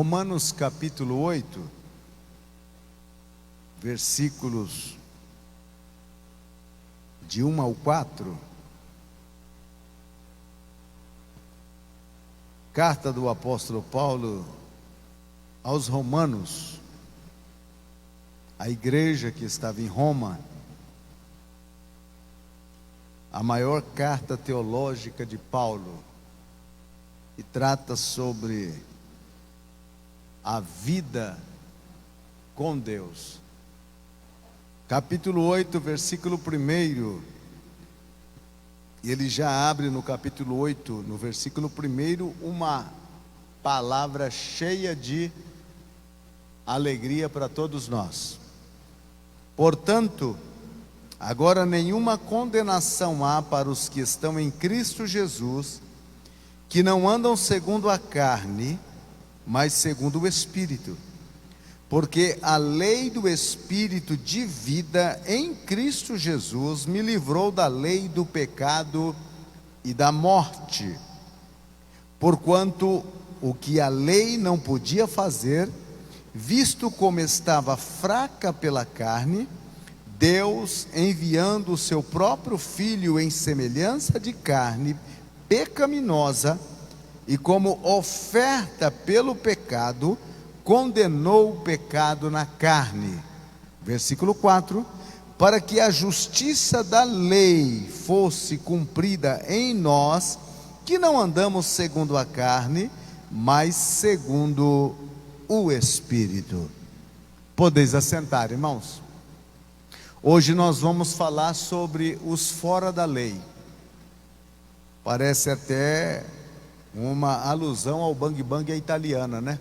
Romanos capítulo 8, versículos de 1 ao 4. Carta do apóstolo Paulo aos Romanos, a igreja que estava em Roma, a maior carta teológica de Paulo, que trata sobre a vida com Deus. Capítulo 8, versículo 1, e ele já abre no capítulo 8, no versículo 1, uma palavra cheia de alegria para todos nós. Portanto, agora nenhuma condenação há para os que estão em Cristo Jesus, que não andam segundo a carne, mas segundo o Espírito. Porque a lei do Espírito de vida em Cristo Jesus me livrou da lei do pecado e da morte. Porquanto o que a lei não podia fazer, visto como estava fraca pela carne, Deus, enviando o seu próprio Filho em semelhança de carne pecaminosa, e como oferta pelo pecado, condenou o pecado na carne. Versículo 4: para que a justiça da lei fosse cumprida em nós, que não andamos segundo a carne, mas segundo o Espírito. Podeis assentar, irmãos. Hoje nós vamos falar sobre os fora da lei. Parece até uma alusão ao bang bang italiana, né?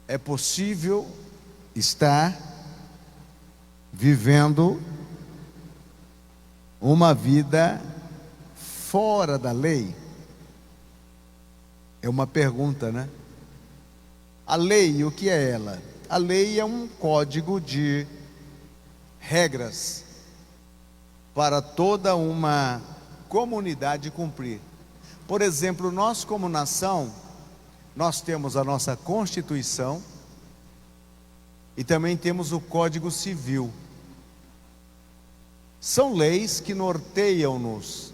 É possível estar vivendo uma vida fora da lei? É uma pergunta, né? A lei, o que é ela? A lei é um código de regras para toda uma comunidade cumprir. Por exemplo, nós como nação, nós temos a nossa Constituição e também temos o Código Civil. São leis que norteiam-nos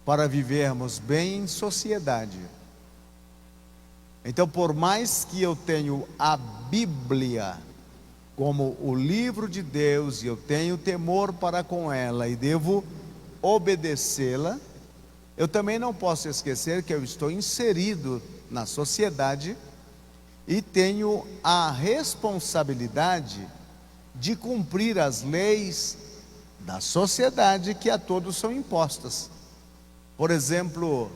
para vivermos bem em sociedade. Então, por mais que eu tenha a Bíblia como o livro de Deus, e eu tenho temor para com ela e devo obedecê-la, eu também não posso esquecer que eu estou inserido na sociedade e tenho a responsabilidade de cumprir as leis da sociedade que a todos são impostas. Por exemplo,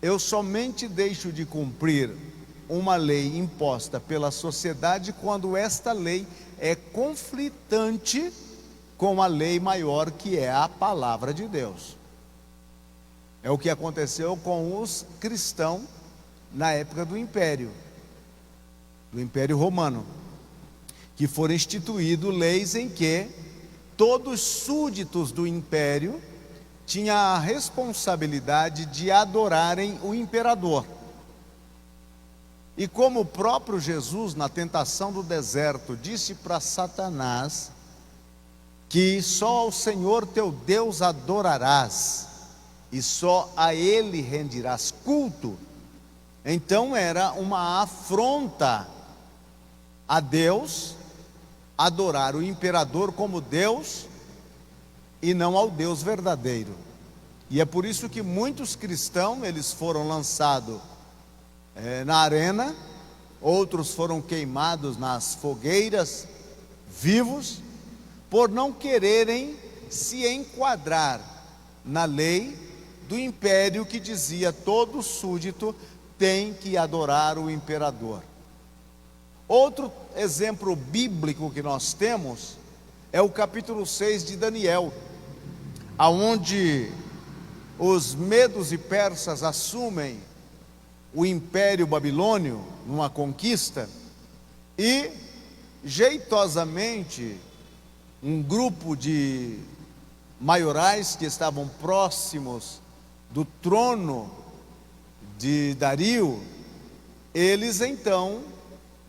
eu somente deixo de cumprir uma lei imposta pela sociedade quando esta lei é conflitante com a lei maior, que é a palavra de Deus. É o que aconteceu com os cristãos na época do Império Romano, que foram instituídas leis em que todos os súditos do império tinham a responsabilidade de adorarem o imperador. E como o próprio Jesus, na tentação do deserto, disse para Satanás que só ao Senhor teu Deus adorarás, e só a Ele rendirás culto, então era uma afronta a Deus adorar o imperador como Deus e não ao Deus verdadeiro. E é por isso que muitos cristãos, eles foram lançados na arena, outros foram queimados nas fogueiras vivos, por não quererem se enquadrar na lei do império que dizia todo súdito tem que adorar o imperador. Outro exemplo bíblico que nós temos é o capítulo 6 de Daniel, aonde os medos e persas assumem o império babilônio numa conquista, e jeitosamente um grupo de maiorais que estavam próximos do trono de Dario, eles então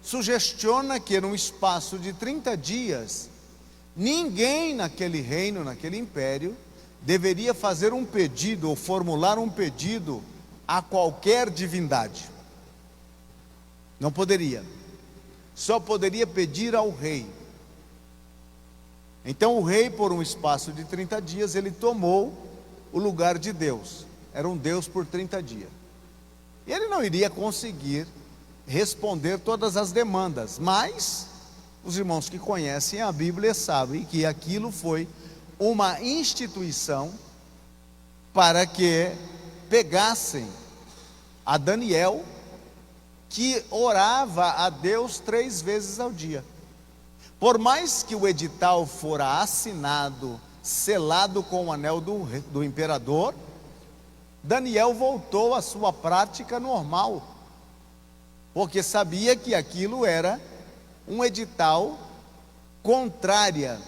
sugestionam que num espaço de 30 dias, ninguém naquele reino, naquele império, deveria fazer um pedido ou formular um pedido a qualquer divindade. Não poderia. Só poderia pedir ao rei. Então o rei, por um espaço de 30 dias, ele tomou o lugar de Deus. Era um Deus por 30 dias. E ele não iria conseguir responder todas as demandas, mas os irmãos que conhecem a Bíblia sabem que aquilo foi uma instituição para que pegassem a Daniel, que orava a Deus 3 vezes ao dia. Por mais que o edital fora assinado, selado com o anel do imperador, Daniel voltou à sua prática normal, porque sabia que aquilo era um edital contrária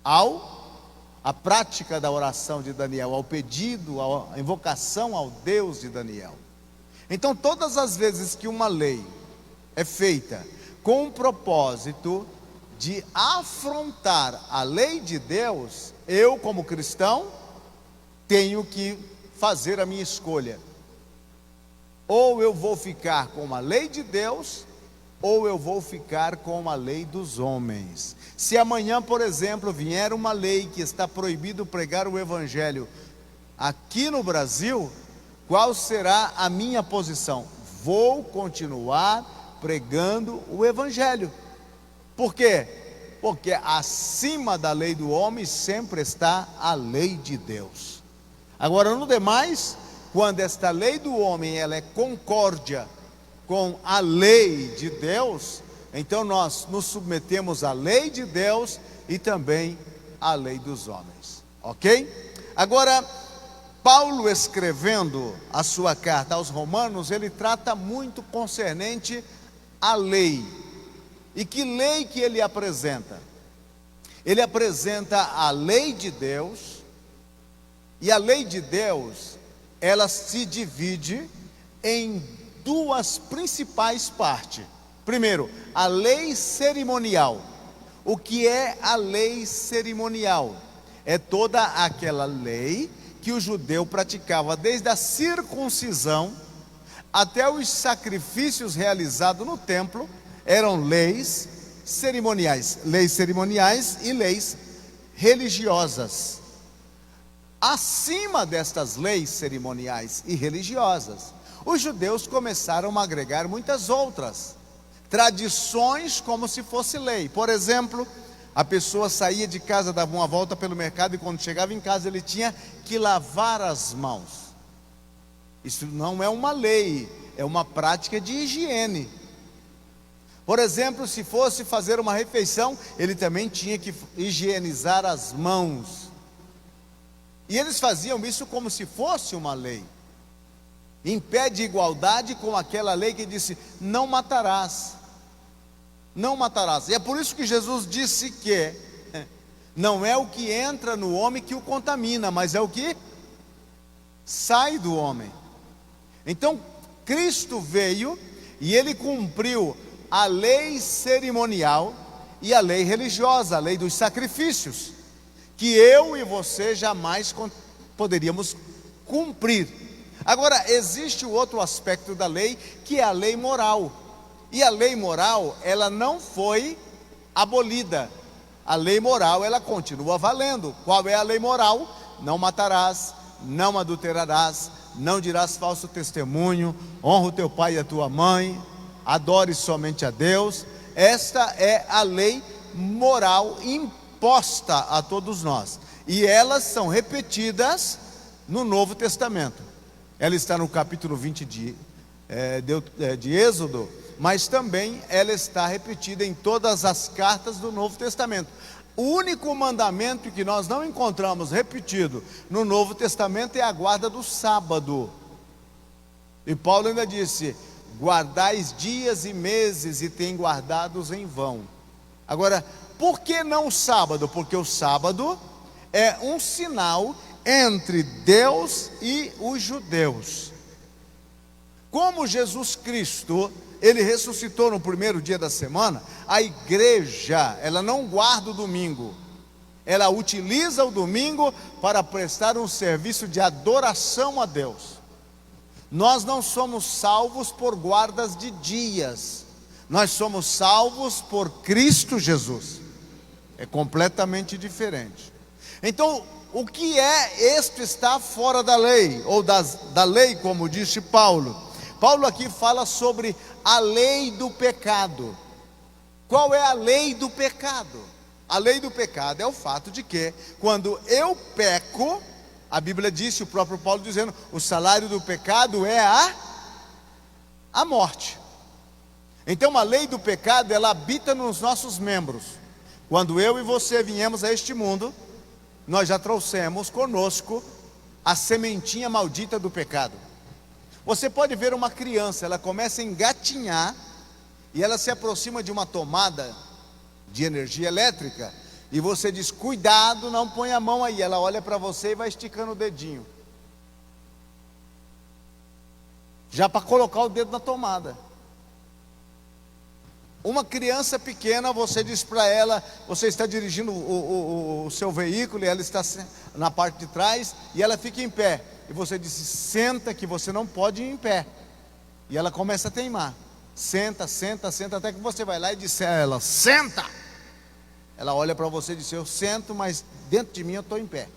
à prática da oração de Daniel, ao pedido, à invocação ao Deus de Daniel. Então, todas as vezes que uma lei é feita com o propósito de afrontar a lei de Deus, eu, como cristão, tenho que fazer a minha escolha. Ou eu vou ficar com a lei de Deus, ou eu vou ficar com a lei dos homens. Se amanhã, por exemplo, vier uma lei que está proibido pregar o evangelho aqui no Brasil, qual será a minha posição? Vou continuar pregando o evangelho. Por quê? Porque acima da lei do homem sempre está a lei de Deus. Agora, no demais, quando esta lei do homem ela é concórdia com a lei de Deus, então nós nos submetemos à lei de Deus e também à lei dos homens, ok? Agora, Paulo, escrevendo a sua carta aos Romanos, ele trata muito concernente à lei. E que lei que ele apresenta? Ele apresenta a lei de Deus, e a lei de Deus, ela se divide em 2 principais partes. Primeiro, a lei cerimonial. O que é a lei cerimonial? É toda aquela lei que o judeu praticava desde a circuncisão até os sacrifícios realizados no templo. Eram leis cerimoniais e leis religiosas. Acima destas leis cerimoniais e religiosas, os judeus começaram a agregar muitas outras tradições como se fosse lei. Por exemplo, a pessoa saía de casa, dava uma volta pelo mercado e quando chegava em casa ele tinha que lavar as mãos. Isso não é uma lei, é uma prática de higiene. Por exemplo, se fosse fazer uma refeição, ele também tinha que higienizar as mãos. E eles faziam isso como se fosse uma lei, em pé de igualdade com aquela lei que disse: não matarás. Não matarás. E é por isso que Jesus disse que não é o que entra no homem que o contamina, mas é o que sai do homem. Então, Cristo veio e ele cumpriu a lei cerimonial e a lei religiosa, a lei dos sacrifícios, que eu e você jamais poderíamos cumprir. Agora, existe o outro aspecto da lei, que é a lei moral. E a lei moral, ela não foi abolida. A lei moral, ela continua valendo. Qual é a lei moral? Não matarás, não adulterarás, não dirás falso testemunho, honra o teu pai e a tua mãe, adore somente a Deus. Esta é a lei moral imposta a todos nós. E elas são repetidas no Novo Testamento. Ela está no capítulo 20 de Êxodo, mas também ela está repetida em todas as cartas do Novo Testamento. O único mandamento que nós não encontramos repetido no Novo Testamento é a guarda do sábado. E Paulo ainda disse: guardais dias e meses e tem guardados em vão. Agora, por que não o sábado? Porque o sábado é um sinal entre Deus e os judeus. como Jesus Cristo, Ele ressuscitou no primeiro dia da semana, a igreja, ela não guarda o domingo, ela utiliza o domingo para prestar um serviço de adoração a Deus. Nós não somos salvos por guardas de dias, nós somos salvos por Cristo Jesus. É completamente diferente. Então, o que é este estar fora da lei, ou da lei, como disse Paulo? Paulo aqui fala sobre a lei do pecado. Qual é a lei do pecado? A lei do pecado é o fato de que, quando eu peco, a Bíblia disse, o próprio Paulo dizendo, o salário do pecado é a morte. Então a lei do pecado, ela habita nos nossos membros. Quando eu e você viemos a este mundo, nós já trouxemos conosco a sementinha maldita do pecado. Você pode ver uma criança, ela começa a engatinhar, e ela se aproxima de uma tomada de energia elétrica, e você diz, cuidado, não põe a mão aí. Ela olha para você e vai esticando o dedinho, já para colocar o dedo na tomada. Uma criança pequena, você diz para ela, você está dirigindo o seu veículo, e ela está na parte de trás, e ela fica em pé, e você diz, senta, que você não pode ir em pé, e ela começa a teimar, senta, senta, senta, até que você vai lá e diz a ela, senta. Ela olha para você e diz, eu sento, mas dentro de mim eu estou em pé.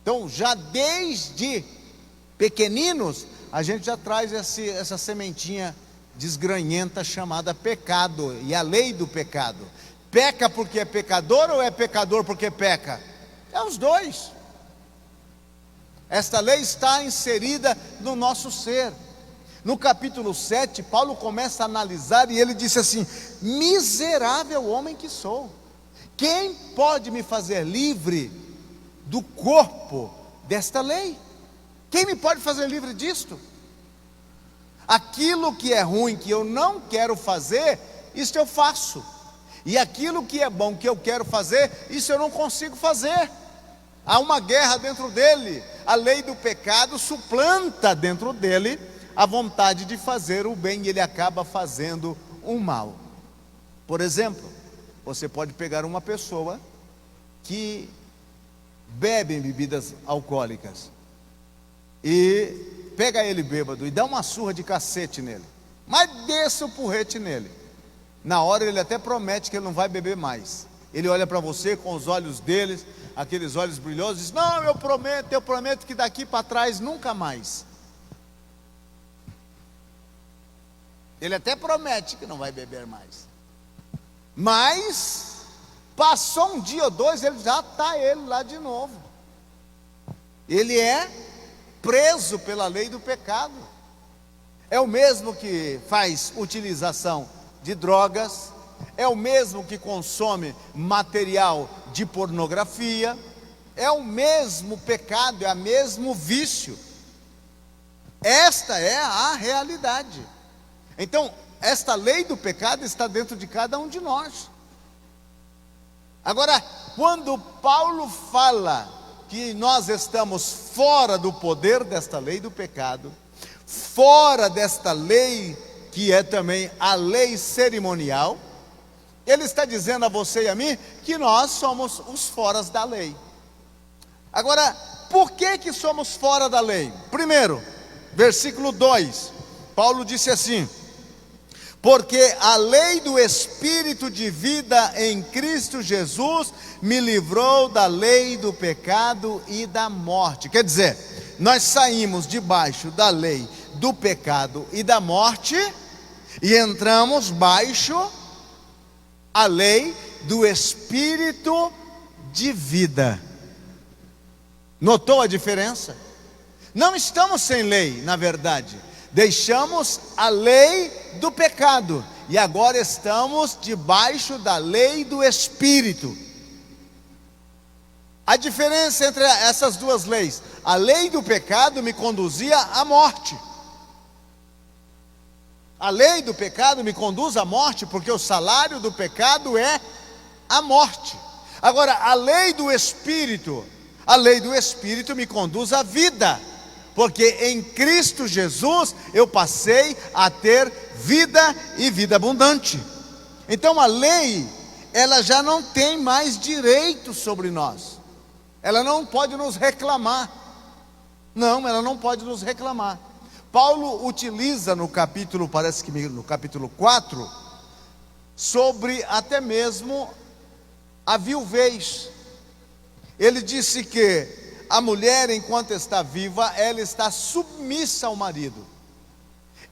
Então, já desde pequeninos, a gente já traz essa sementinha desgranhenta chamada pecado, e a lei do pecado. Peca porque é pecador, ou é pecador porque peca? É os dois. Esta lei está inserida no nosso ser. No capítulo 7, Paulo começa a analisar, e ele disse assim, miserável homem que sou, quem pode me fazer livre do corpo desta lei? Quem me pode fazer livre disto? Aquilo que é ruim, que eu não quero fazer, isso eu faço. E aquilo que é bom, que eu quero fazer, isso eu não consigo fazer. Há uma guerra dentro dele. A lei do pecado suplanta dentro dele a vontade de fazer o bem, e ele acaba fazendo o mal. Por exemplo, você pode pegar uma pessoa que bebe bebidas alcoólicas, e pega ele bêbado e dá uma surra de cacete nele, mas desce o porrete nele. Na hora ele até promete que ele não vai beber mais. Ele olha para você com os olhos dele, aqueles olhos brilhosos, e diz, não, eu prometo que daqui para trás nunca mais. Ele até promete que não vai beber mais, mas passou um dia ou dois, ele já está lá de novo. Ele é preso pela lei do pecado. É o mesmo que faz utilização de drogas, é o mesmo que consome material de pornografia, é o mesmo pecado, é o mesmo vício. Esta é a realidade. Então, esta lei do pecado está dentro de cada um de nós. Agora, quando Paulo fala que nós estamos fora do poder desta lei do pecado, fora desta lei que é também a lei cerimonial, ele está dizendo a você e a mim que nós somos os foras da lei. Agora, por que somos fora da lei? Primeiro, versículo 2, Paulo disse assim, porque a lei do Espírito de vida em Cristo Jesus me livrou da lei do pecado e da morte. Quer dizer, nós saímos debaixo da lei do pecado e da morte, e entramos baixo a lei do Espírito de vida. Notou a diferença? Não estamos sem lei, na verdade. Deixamos a lei do pecado e agora estamos debaixo da lei do Espírito. A diferença entre essas duas leis: a lei do pecado me conduzia à morte. A lei do pecado me conduz à morte, porque o salário do pecado é a morte. Agora, a lei do Espírito me conduz à vida, porque em Cristo Jesus eu passei a ter vida e vida abundante. Então a lei, ela já não tem mais direito sobre nós, ela não pode nos reclamar, não, ela não pode nos reclamar. Paulo utiliza no capítulo, parece que no capítulo 4, sobre até mesmo a viuvez. Ele disse que a mulher, enquanto está viva, ela está submissa ao marido.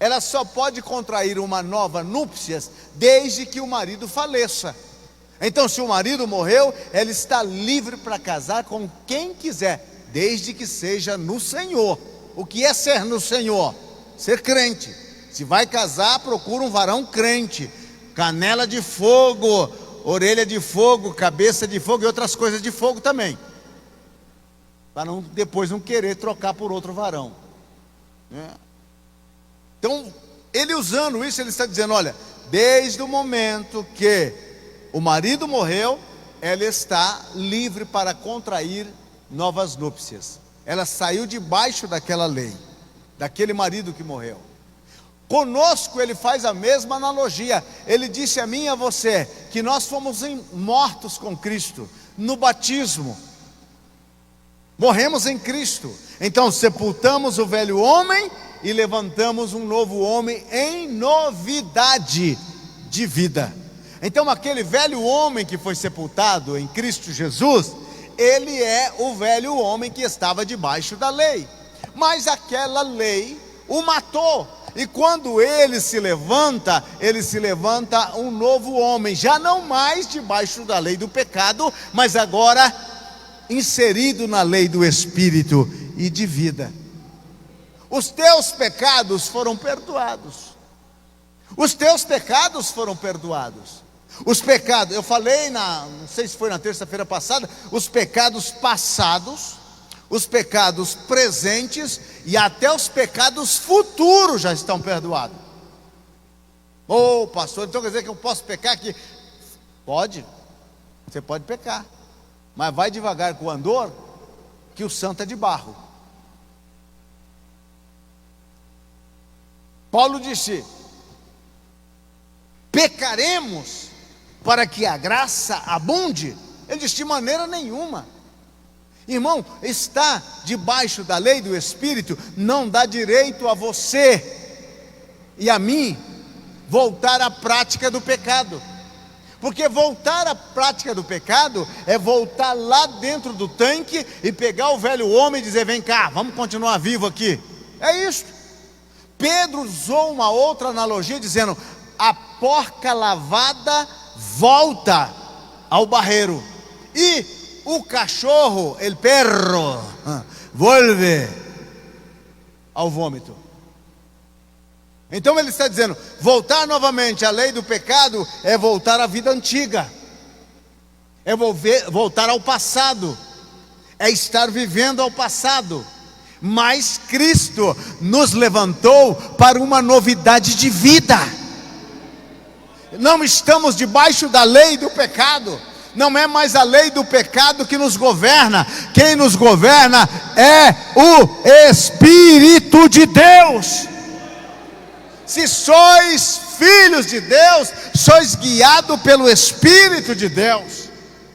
Ela só pode contrair uma nova núpcias desde que o marido faleça. Então, se o marido morreu, ela está livre para casar com quem quiser, desde que seja no Senhor. O que é ser no Senhor? Ser crente. Se vai casar, procura um varão crente. Canela de fogo, orelha de fogo, cabeça de fogo e outras coisas de fogo também, para depois não querer trocar por outro varão. Então, ele usando isso, ele está dizendo: olha, desde o momento que o marido morreu, ela está livre para contrair novas núpcias. Ela saiu debaixo daquela lei, daquele marido que morreu. Conosco ele faz a mesma analogia. Ele disse a mim e a você que nós fomos mortos com Cristo no batismo. Morremos em Cristo. Então sepultamos o velho homem e levantamos um novo homem em novidade de vida. Então aquele velho homem que foi sepultado em Cristo Jesus, ele é o velho homem que estava debaixo da lei. Mas aquela lei o matou. E quando ele se levanta um novo homem, já não mais debaixo da lei do pecado, mas agora inserido na lei do Espírito e de vida. Os teus pecados foram perdoados. Os teus pecados foram perdoados. Os pecados, eu falei não sei se foi na terça-feira passada, os pecados passados, os pecados presentes e até os pecados futuros já estão perdoados. Pastor, então quer dizer que eu posso pecar aqui? Pode, você pode pecar, mas vai devagar com o andor, que o santo é de barro. Paulo disse: pecaremos para que a graça abunde? Ele disse: de maneira nenhuma. Irmão, estar debaixo da lei do Espírito não dá direito a você e a mim voltar à prática do pecado. Porque voltar à prática do pecado é voltar lá dentro do tanque e pegar o velho homem e dizer: vem cá, vamos continuar vivo aqui. É isso. Pedro usou uma outra analogia dizendo: a porca lavada volta ao barreiro, e o cachorro, el perro, volve ao vômito. Então ele está dizendo: voltar novamente à lei do pecado é voltar à vida antiga, é voltar ao passado, é estar vivendo ao passado. Mas Cristo nos levantou para uma novidade de vida. Não estamos debaixo da lei do pecado. Não é mais a lei do pecado que nos governa. Quem nos governa é o Espírito de Deus. Se sois filhos de Deus, sois guiados pelo Espírito de Deus.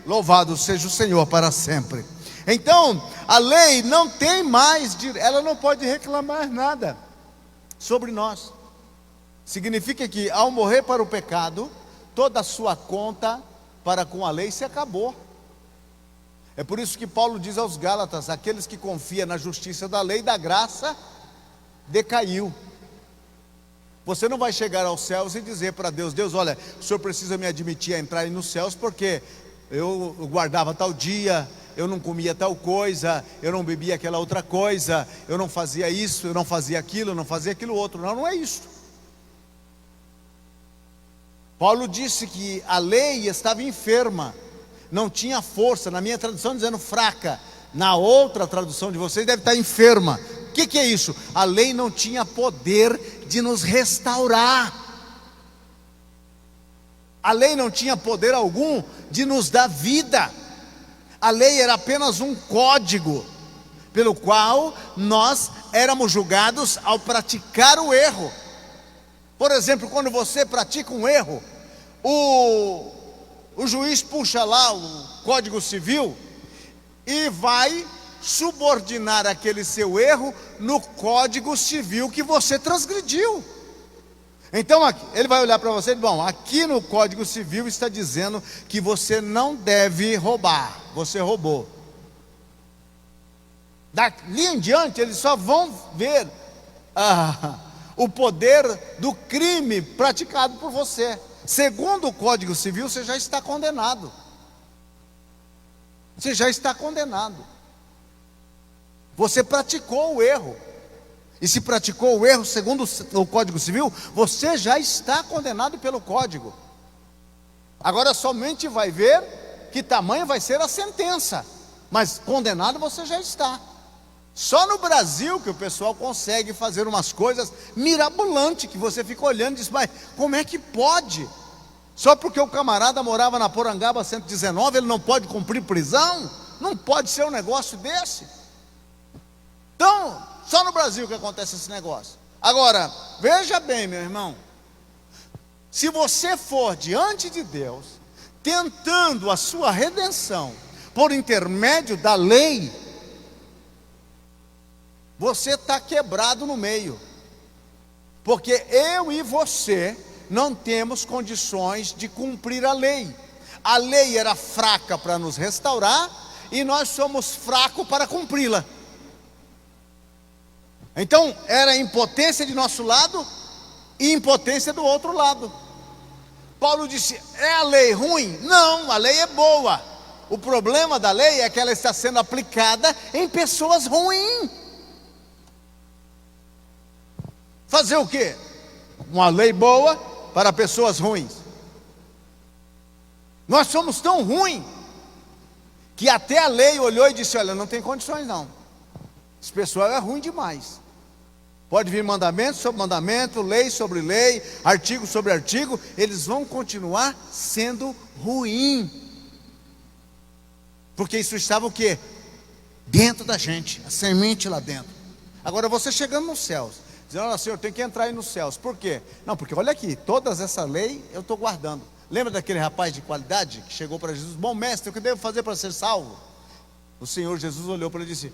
Louvado seja o Senhor para sempre. Então, a lei não tem mais, ela não pode reclamar nada sobre nós. Significa que ao morrer para o pecado, toda a sua conta para com a lei se acabou. É por isso que Paulo diz aos Gálatas: aqueles que confiam na justiça da lei, da graça, decaiu. Você não vai chegar aos céus e dizer para Deus: Deus, olha, o Senhor precisa me admitir a entrar nos céus porque eu guardava tal dia, eu não comia tal coisa, eu não bebia aquela outra coisa, eu não fazia isso, eu não fazia aquilo, eu não fazia aquilo outro. Não, não é isso. Paulo disse que a lei estava enferma, não tinha força. Na minha tradução dizendo fraca, na outra tradução de vocês deve estar enferma. O que é isso? A lei não tinha poder de nos restaurar. A lei não tinha poder algum de nos dar vida. A lei era apenas um código pelo qual nós éramos julgados ao praticar o erro. Por exemplo, quando você pratica um erro, o juiz puxa lá o Código Civil e vai subordinar aquele seu erro no Código Civil que você transgrediu. Então ele vai olhar para você e dizer: bom, aqui no Código Civil está dizendo que você não deve roubar, você roubou. Dali em diante eles só vão ver o poder do crime praticado por você. Segundo o Código Civil, você já está condenado. Você já está condenado. Você praticou o erro. E se praticou o erro segundo o Código Civil, você já está condenado pelo Código. Agora somente vai ver que tamanho vai ser a sentença, mas condenado você já está. Só no Brasil que o pessoal consegue fazer umas coisas mirabolantes, que você fica olhando e diz: mas como é que pode? Só porque o camarada morava na Porangaba 119, ele não pode cumprir prisão? Não pode ser um negócio desse. Então, só no Brasil que acontece esse negócio. Agora, veja bem, meu irmão, se você for diante de Deus, tentando a sua redenção por intermédio da lei, você está quebrado no meio, porque eu e você não temos condições de cumprir a lei. A lei era fraca para nos restaurar, e nós somos fracos para cumpri-la. Então era impotência de nosso lado e impotência do outro lado. Paulo disse: é a lei ruim? Não, a lei é boa. O problema da lei é que ela está sendo aplicada em pessoas ruins. Fazer o quê? Uma lei boa para pessoas ruins. Nós somos tão ruins que até a lei olhou e disse: olha, não tem condições não. Esse pessoal é ruim demais. Pode vir mandamento sobre mandamento, lei sobre lei, artigo sobre artigo, eles vão continuar sendo ruins. Porque isso estava o quê? Dentro da gente, a semente lá dentro. Agora você chegando nos céus, dizendo: olha, Senhor, tem que entrar aí nos céus. Por quê? Não, porque olha aqui, todas essa lei eu estou guardando. Lembra daquele rapaz de qualidade que chegou para Jesus: bom mestre, o que devo fazer para ser salvo? O Senhor Jesus olhou para ele e disse: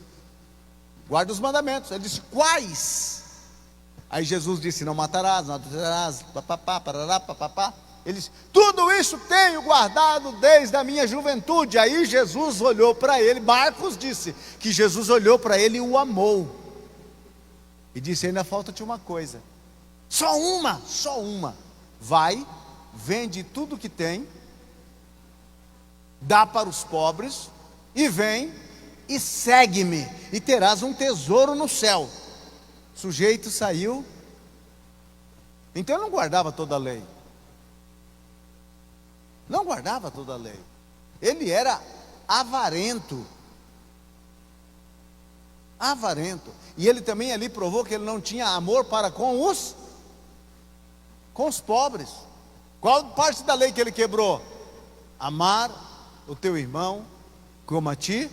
guarda os mandamentos. Ele disse: quais? Aí Jesus disse: não matarás, não adulterarás, papapá, parará, papapá. Ele disse: tudo isso tenho guardado desde a minha juventude. Aí Jesus olhou para ele, Marcos disse que Jesus olhou para ele e o amou. E disse: ainda falta-te uma coisa. Só uma. Vai, vende tudo que tem, dá para os pobres, e vem e segue-me, e terás um tesouro no céu. O sujeito saiu. Então ele não guardava toda a lei. Não guardava toda a lei. Ele era avarento. Avarento. E ele também ali provou que ele não tinha amor para com os pobres. Qual parte da lei que ele quebrou? Amar o teu irmão como a ti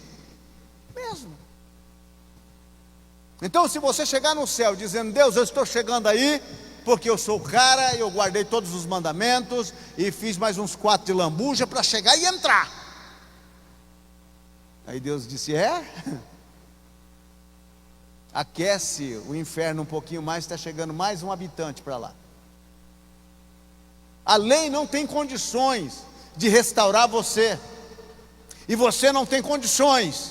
mesmo. Então, se você chegar no céu dizendo: Deus, eu estou chegando aí porque eu sou o cara, eu guardei todos os mandamentos e fiz mais uns 4 de lambuja para chegar e entrar. Aí Deus disse: é? Aquece o inferno um pouquinho mais, está chegando mais um habitante para lá. A lei não tem condições de restaurar você, e você não tem condições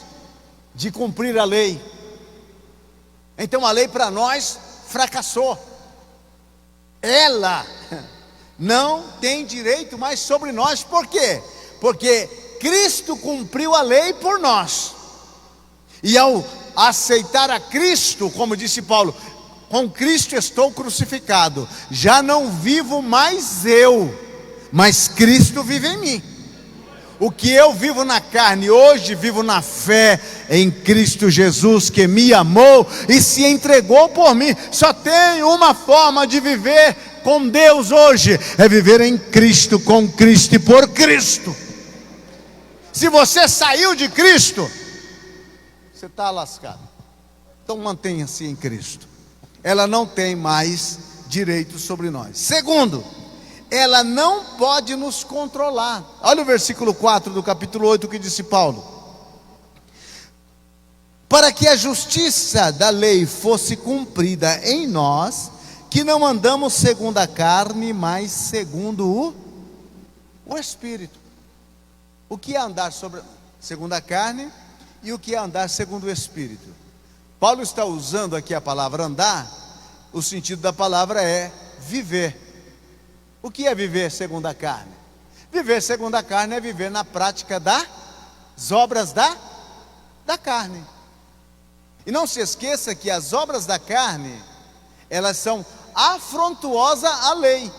de cumprir a lei. Então a lei para nós fracassou. Ela não tem direito mais sobre nós. Por quê? Porque Cristo cumpriu a lei por nós. E ao aceitar a Cristo, como disse Paulo: com Cristo estou crucificado, já não vivo mais eu, mas Cristo vive em mim. O que eu vivo na carne, hoje vivo na fé em Cristo Jesus, que me amou e se entregou por mim. Só tem uma forma de viver com Deus hoje: é viver em Cristo, com Cristo e por Cristo. Se você saiu de Cristo, você está lascado. Então mantenha-se em Cristo. Ela não tem mais direito sobre nós. Segundo, ela não pode nos controlar. Olha o versículo 4 do capítulo 8 que disse Paulo: para que a justiça da lei fosse cumprida em nós, que não andamos segundo a carne, mas segundo o Espírito. O que é andar segundo a carne e o que é andar segundo o Espírito? Paulo está usando aqui a palavra andar, o sentido da palavra é viver. O que é viver segundo a carne? Viver segundo a carne é viver na prática das obras da carne. E não se esqueça que as obras da carne, elas são afrontuosas à lei.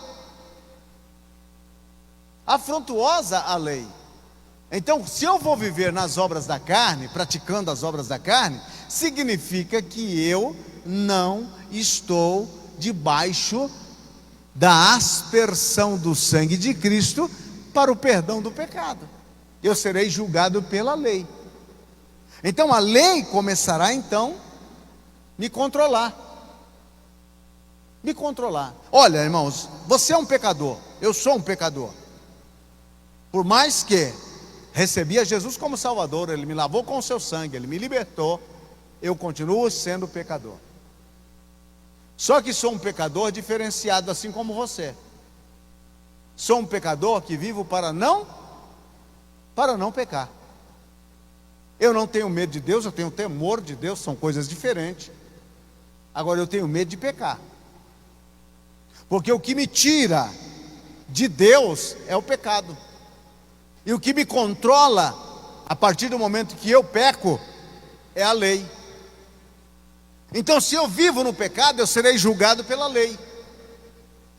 Afrontuosa à lei. Então, se eu vou viver nas obras da carne, praticando as obras da carne, significa que eu não estou debaixo da aspersão do sangue de Cristo para o perdão do pecado. Eu serei julgado pela lei. Então a lei começará então me controlar. Me controlar. Olha, irmãos, você é um pecador, eu sou um pecador. Por mais que recebi a Jesus como Salvador, Ele me lavou com o seu sangue, Ele me libertou, eu continuo sendo pecador. Só que sou um pecador diferenciado, assim como você. Sou um pecador que vivo para não pecar. Eu não tenho medo de Deus, eu tenho temor de Deus, são coisas diferentes. Agora eu tenho medo de pecar. Porque o que me tira de Deus é o pecado. E o que me controla, a partir do momento que eu peco, é a lei. Então, se eu vivo no pecado, eu serei julgado pela lei.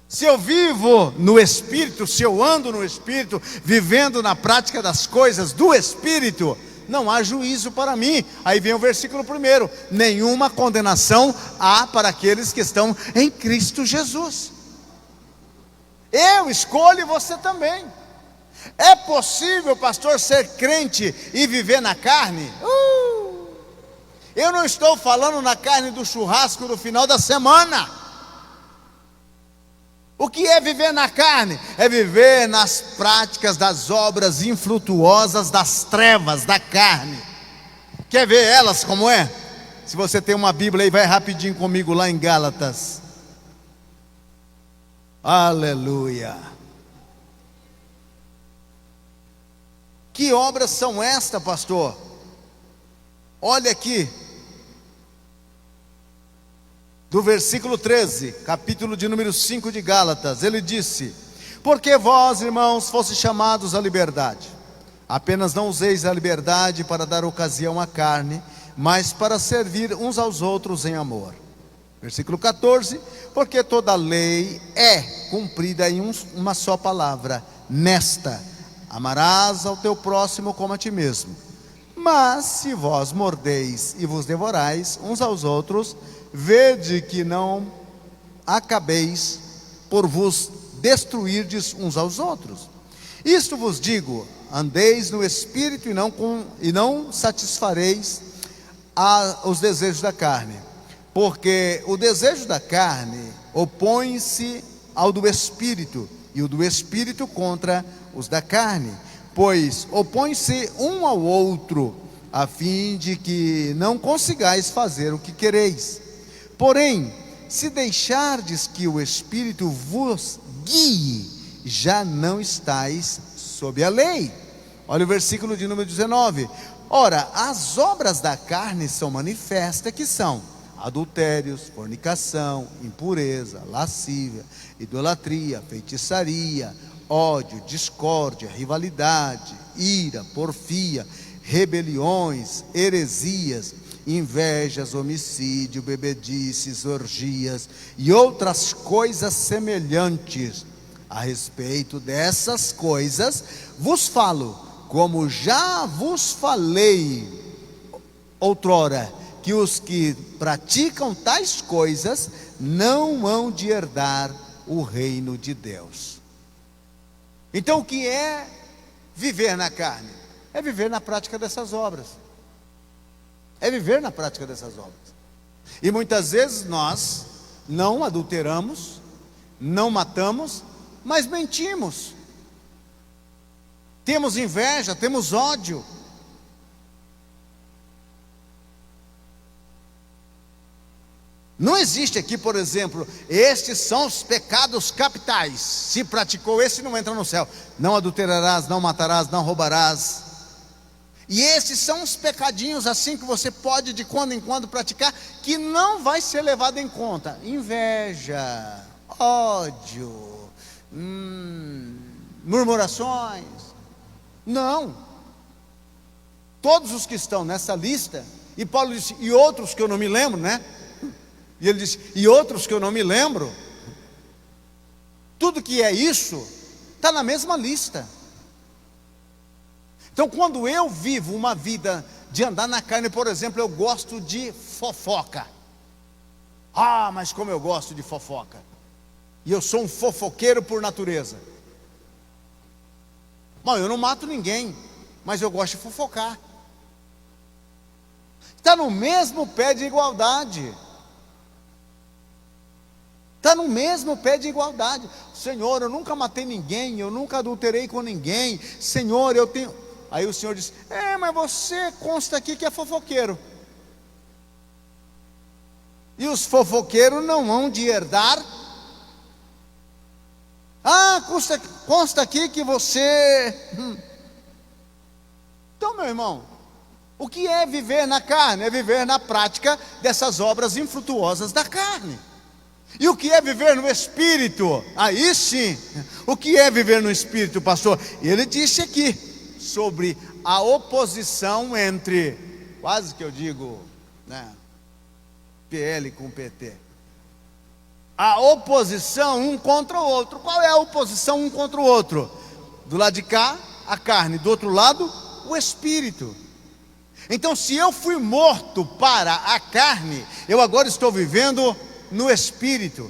Se eu vivo no Espírito, se eu ando no Espírito, vivendo na prática das coisas do Espírito, não há juízo para mim. Aí vem o versículo 1: nenhuma condenação há para aqueles que estão em Cristo Jesus. Eu escolho e você também. É possível, pastor, ser crente e viver na carne? Eu não estou falando na carne do churrasco do final da semana. O que é viver na carne? É viver nas práticas das obras infrutuosas das trevas, da carne. Quer ver elas como é? Se você tem uma Bíblia aí, vai rapidinho comigo lá em Gálatas. Aleluia. Que obras são estas, pastor? Olha aqui, do versículo 13, capítulo de número 5 de Gálatas, ele disse: porque vós, irmãos, fostes chamados à liberdade, apenas não useis a liberdade para dar ocasião à carne, mas para servir uns aos outros em amor. Versículo 14, porque toda a lei é cumprida em uma só palavra, nesta: amarás ao teu próximo como a ti mesmo. Mas se vós mordeis e vos devorais uns aos outros, vede que não acabeis por vos destruirdes uns aos outros. Isto vos digo: andeis no Espírito e não satisfareis os desejos da carne, porque o desejo da carne opõe-se ao do Espírito, e o do Espírito contra os da carne, pois opõe-se um ao outro, a fim de que não consigais fazer o que quereis. Porém, se deixardes que o Espírito vos guie, já não estáis sob a lei. Olha o versículo de número 19. Ora, as obras da carne são manifestas, que são adultérios, fornicação, impureza, lascívia, idolatria, feitiçaria, ódio, discórdia, rivalidade, ira, porfia, rebeliões, heresias, invejas, homicídio, bebedices, orgias e outras coisas semelhantes. A respeito dessas coisas vos falo, como já vos falei outrora, que os que praticam tais coisas não hão de herdar o reino de Deus. Então, o que é viver na carne? É viver na prática dessas obras. É viver na prática dessas obras. E muitas vezes nós não adulteramos, não matamos, mas mentimos. Temos inveja, temos ódio. Não existe aqui, por exemplo, estes são os pecados capitais. Se praticou esse, não entra no céu. Não adulterarás, não matarás, não roubarás. E esses são os pecadinhos assim que você pode de quando em quando praticar, que não vai ser levado em conta. Inveja, ódio, murmurações. Não. Todos os que estão nessa lista, e Paulo disse, e outros que eu não me lembro, né? E ele disse, e outros que eu não me lembro. Tudo que é isso está na mesma lista. Então, quando eu vivo uma vida de andar na carne, por exemplo, eu gosto de fofoca. Ah, mas como eu gosto de fofoca. E eu sou um fofoqueiro por natureza. Bom, eu não mato ninguém, mas eu gosto de fofocar. Está no mesmo pé de igualdade. Está no mesmo pé de igualdade. Senhor, eu nunca matei ninguém, eu nunca adulterei com ninguém. Senhor, eu tenho... Aí o Senhor diz, mas você consta aqui que é fofoqueiro. E os fofoqueiros não hão de herdar. Consta aqui que você... Então, meu irmão, o que é viver na carne? É viver na prática dessas obras infrutuosas da carne. E o que é viver no Espírito? Aí sim. O que é viver no Espírito, pastor? Ele disse aqui sobre a oposição entre, quase que eu digo, né, PL com PT. A oposição um contra o outro. Qual é a oposição um contra o outro? Do lado de cá, a carne. Do outro lado, o Espírito. Então, se eu fui morto para a carne, eu agora estou vivendo no Espírito.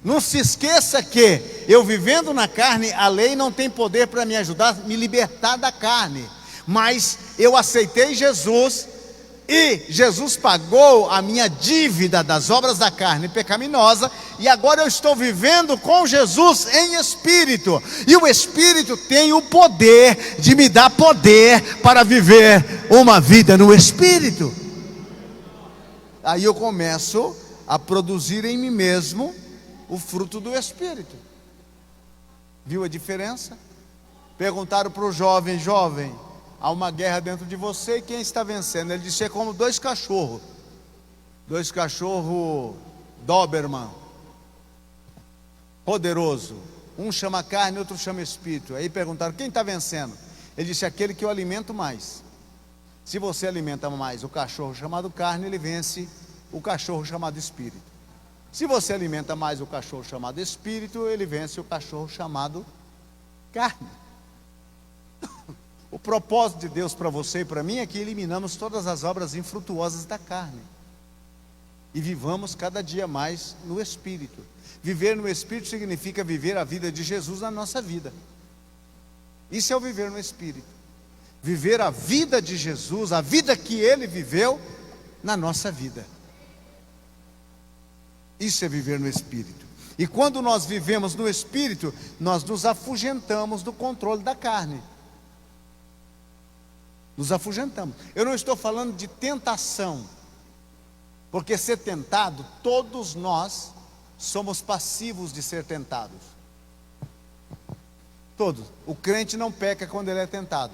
Não se esqueça que eu vivendo na carne, a lei não tem poder para me ajudar, me libertar da carne. Mas eu aceitei Jesus, e Jesus pagou a minha dívida das obras da carne pecaminosa, e agora eu estou vivendo com Jesus em Espírito. E o Espírito tem o poder de me dar poder para viver uma vida no Espírito. Aí eu começo a produzir em mim mesmo o fruto do Espírito. Viu a diferença? Perguntaram para o jovem, há uma guerra dentro de você e quem está vencendo? Ele disse, é como dois cachorros Doberman, poderoso, um chama carne, outro chama espírito. Aí perguntaram, quem está vencendo? Ele disse, aquele que eu alimento mais. Se você alimenta mais o cachorro chamado carne, ele vence o cachorro chamado espírito. Se você alimenta mais o cachorro chamado espírito, ele vence o cachorro chamado carne. O propósito de Deus para você e para mim é que eliminamos todas as obras infrutuosas da carne e vivamos cada dia mais no Espírito. Viver no Espírito significa viver a vida de Jesus na nossa vida. Isso é o viver no Espírito. Viver a vida de Jesus, a vida que Ele viveu na nossa vida. Isso é viver no Espírito. E quando nós vivemos no Espírito, nós nos afugentamos do controle da carne. Nos afugentamos. Eu não estou falando de tentação, porque ser tentado, todos nós somos passivos de ser tentados. Todos. O crente não peca quando ele é tentado.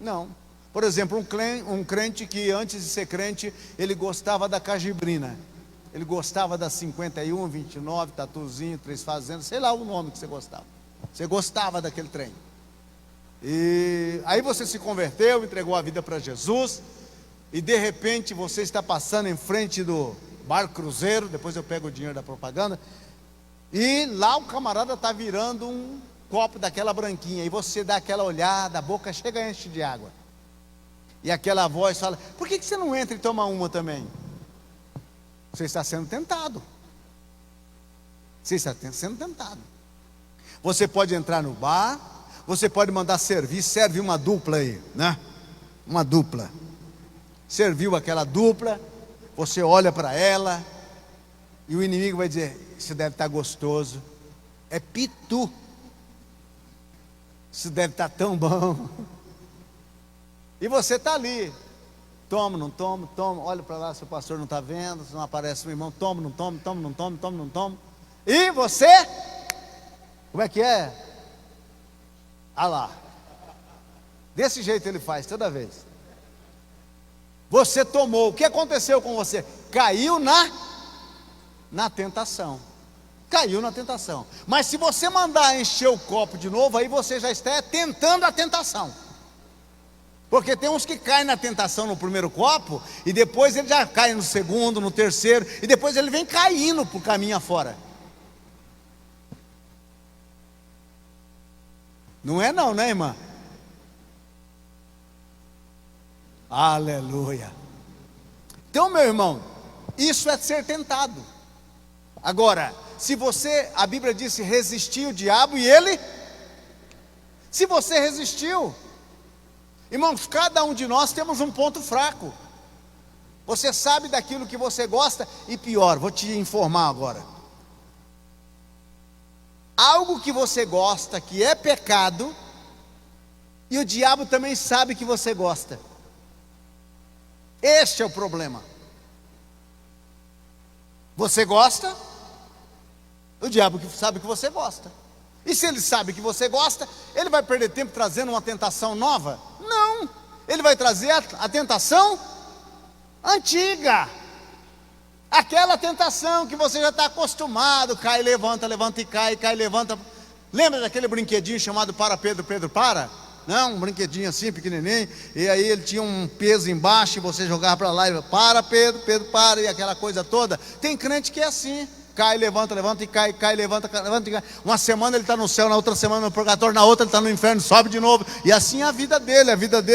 Não. Por exemplo, um crente que antes de ser crente, ele gostava da cajibrina. Ele gostava da 51, 29, tatuzinho, 3 fazendas, sei lá o nome que você gostava. Você gostava daquele trem. E aí você se converteu, entregou a vida para Jesus, e de repente você está passando em frente do bar cruzeiro, depois eu pego o dinheiro da propaganda, e lá o camarada está virando um copo daquela branquinha, e você dá aquela olhada, a boca chega a encher de água, e aquela voz fala, por que você não entra e toma uma também? Você está sendo tentado. Você está sendo tentado. Você pode entrar no bar, você pode mandar servir, serve uma dupla aí, né? Uma dupla. Serviu aquela dupla, você olha para ela, e o inimigo vai dizer: isso deve estar gostoso, é pitu, isso deve estar tão bom. E você está ali, toma, não toma, toma, olha para lá, seu pastor não está vendo, se não aparece o irmão, toma, não toma, toma, não toma, toma, não toma. E você, como é que é? Ah lá, desse jeito ele faz toda vez. Você tomou, o que aconteceu com você? Caiu na tentação. Caiu na tentação. Mas se você mandar encher o copo de novo, aí você já está tentando a tentação. Porque tem uns que caem na tentação no primeiro copo, e depois ele já cai no segundo, no terceiro, e depois ele vem caindo por caminho afora. Não é não, né, irmã? Aleluia. Então, meu irmão, isso é ser tentado. Agora, se você, a Bíblia disse, resistiu o diabo e ele, se você resistiu, irmãos, cada um de nós temos um ponto fraco. Você sabe daquilo que você gosta, e pior, vou te informar agora. Algo que você gosta, que é pecado, e o diabo também sabe que você gosta. Este é o problema. Você gosta, o diabo sabe que você gosta. E se ele sabe que você gosta, ele vai perder tempo trazendo uma tentação nova? Não, ele vai trazer a tentação antiga. Aquela tentação que você já está acostumado, cai, levanta, levanta e cai, cai, levanta. Lembra daquele brinquedinho chamado Para Pedro, Pedro Para? Não, um brinquedinho assim, pequenininho, e aí ele tinha um peso embaixo, e você jogava para lá, e para Pedro, Pedro para, e aquela coisa toda. Tem crente que é assim, cai, levanta, levanta e cai, cai, levanta, levanta e cai. Uma semana ele está no céu, na outra semana no purgatório, na outra ele está no inferno, sobe de novo, e assim é a vida dele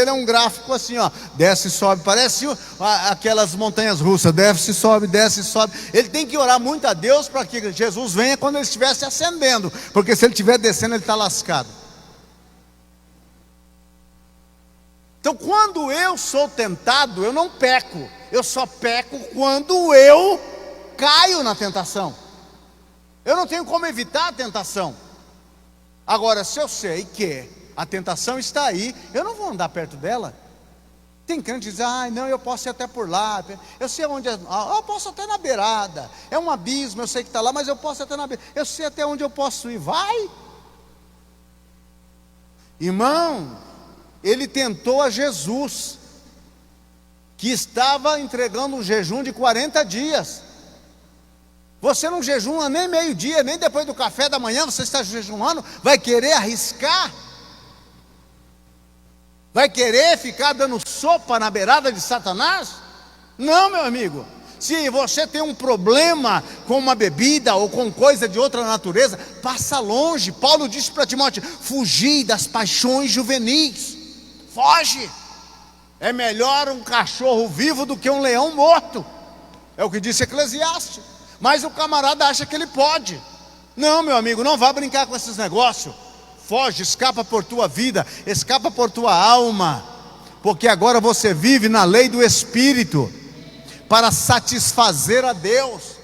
é um gráfico assim, ó, desce e sobe, parece aquelas montanhas russas, desce e sobe, desce e sobe. Ele tem que orar muito a Deus para que Jesus venha quando ele estiver se ascendendo, porque se ele estiver descendo ele está lascado. Então, quando eu sou tentado, eu não peco, eu só peco quando eu caio na tentação. Eu não tenho como evitar a tentação. Agora, se eu sei que a tentação está aí, eu não vou andar perto dela. Tem crente que diz: não, eu posso ir até por lá, eu sei onde eu posso até na beirada, é um abismo, eu sei que está lá, mas eu posso até na beirada, eu sei até onde eu posso ir. Vai, irmão. Ele tentou a Jesus, que estava entregando um jejum de 40 dias. Você não jejuma nem meio-dia, nem depois do café da manhã, você está jejuando, vai querer arriscar? Vai querer ficar dando sopa na beirada de Satanás? Não, meu amigo. Se você tem um problema com uma bebida ou com coisa de outra natureza, passa longe. Paulo disse para Timóteo: fugi das paixões juvenis. Foge. É melhor um cachorro vivo do que um leão morto. É o que disse Eclesiastes. Mas o camarada acha que ele pode. Não, meu amigo, não vá brincar com esses negócios. Foge, escapa por tua vida, escapa por tua alma, porque agora você vive na lei do Espírito, para satisfazer a Deus.